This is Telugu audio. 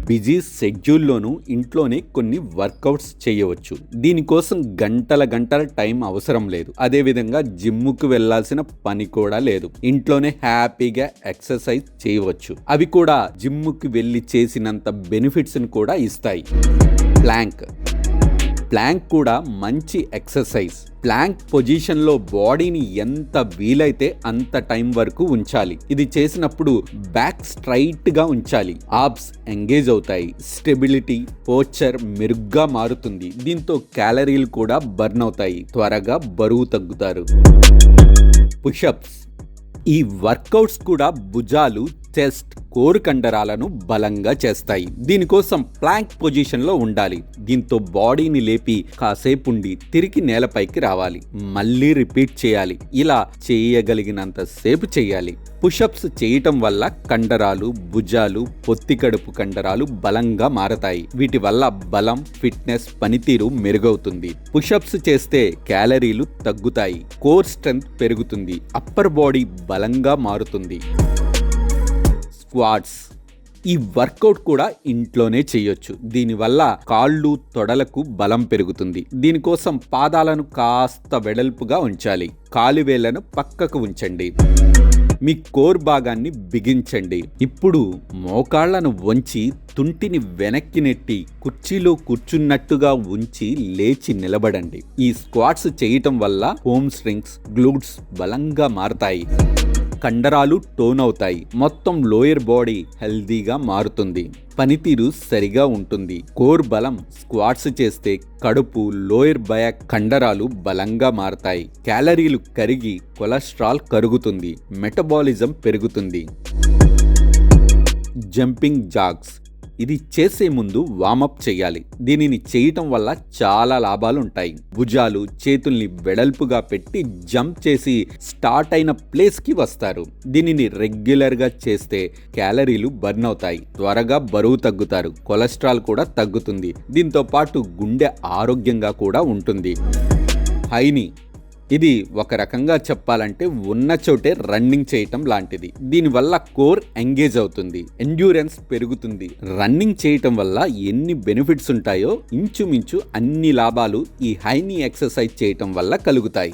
బిజీ షెడ్యూల్లోనూ ఇంట్లోనే కొన్ని వర్కౌట్స్ చేయవచ్చు. దీనికోసం గంటల టైం అవసరం లేదు. అదేవిధంగా జిమ్ముకు వెళ్లాల్సిన పని కూడా లేదు. ఇంట్లోనే హ్యాపీగా ఎక్సర్సైజ్ చేయవచ్చు. అవి కూడా జిమ్ముకు వెళ్ళి చేసినంత బెనిఫిట్స్ ని కూడా ఇస్తాయి. ప్లాంక్ కూడా మంచి ఎక్సర్సైజ్. ప్లాంక్ పొజిషన్లో బాడీని ఎంత వీలైతే అంత టైం వరకు ఉంచాలి. ఇది చేసినప్పుడు బ్యాక్ స్ట్రైట్గా ఉంచాలి. ఆబ్స్ ఎంగేజ్ అవుతాయి. స్టెబిలిటీ, పోస్చర్ మెరుగ్గా మారుతుంది. దీంతో క్యాలరీలు కూడా బర్న్ అవుతాయి. త్వరగా బరువు తగ్గుతారు. పుషప్స్. ఈ వర్కౌట్స్ కూడా భుజాలు, చెస్ట్, కోర్ కండరాలను బలంగా చేస్తాయి. దీనికోసం ప్లాంక్ పొజిషన్లో ఉండాలి. దీంతో బాడీని లేపి కాసేపు ఉండి తిరిగి నేలపైకి రావాలి. మళ్ళీ రిపీట్ చేయాలి. ఇలా చేయగలిగినంత సేపు చేయాలి. పుషప్స్ చేయటం వల్ల కండరాలు, భుజాలు, పొత్తికడుపు కండరాలు బలంగా మారతాయి. వీటి వల్ల బలం, ఫిట్నెస్, పనితీరు మెరుగవుతుంది. పుషప్స్ చేస్తే క్యాలరీలు తగ్గుతాయి. కోర్ స్ట్రెంగ్త్ పెరుగుతుంది. అప్పర్ బాడీ బలంగా మారుతుంది. స్క్వాట్స్. ఈ వర్కౌట్ కూడా ఇంట్లోనే చేయొచ్చు. దీనివల్ల కాళ్ళు, తొడలకు బలం పెరుగుతుంది. దీనికోసం పాదాలను కాస్త వెడల్పుగా ఉంచాలి. కాలివేళ్లను పక్కకు ఉంచండి. మీ కోర్ భాగాన్ని బిగించండి. ఇప్పుడు మోకాళ్లను వంచి తుంటిని వెనక్కి నెట్టి కుర్చీలో కూర్చున్నట్టుగా ఉంచి లేచి నిలబడండి. ఈ స్క్వాట్స్ చేయటం వల్ల హోమ్స్ట్రింగ్స్, గ్లూట్స్ బలంగా మారతాయి. కండరాలు టోన్ అవుతాయి. మొత్తం లోయర్ బాడీ హెల్దీగా మారుతుంది. పనితీరు సరిగా ఉంటుంది. కోర్ బలం. స్క్వాట్స్ చేస్తే కడుపు, లోయర్ బ్యాక్ కండరాలు బలంగా మారతాయి. క్యాలరీలు కరిగి కొలెస్ట్రాల్ కరుగుతుంది. మెటబాలిజం పెరుగుతుంది. Jumping Jacks. ఇది చేసే ముందు వార్మప్ చేయాలి. దీనిని చేయటం వల్ల చాలా లాభాలు ఉంటాయి. భుజాలు, చేతుల్ని వెడల్పుగా పెట్టి జంప్ చేసి స్టార్ట్ అయిన ప్లేస్కి వస్తారు. దీనిని రెగ్యులర్గా చేస్తే క్యాలరీలు బర్న్ అవుతాయి. త్వరగా బరువు తగ్గుతారు. కొలెస్ట్రాల్ కూడా తగ్గుతుంది. దీంతో పాటు గుండె ఆరోగ్యంగా కూడా ఉంటుంది. హైనీ. ఇది ఒక రకంగా చెప్పాలంటే ఉన్న చోటే రన్నింగ్ చేయటం లాంటిది. దీనివల్ల కోర్ ఎంగేజ్ అవుతుంది. ఎండ్యూరెన్స్ పెరుగుతుంది. రన్నింగ్ చేయటం వల్ల ఎన్ని బెనిఫిట్స్ ఉంటాయో ఇంచుమించు అన్ని లాభాలు ఈ హైనీ ఎక్సర్సైజ్ చేయటం వల్ల కలుగుతాయి.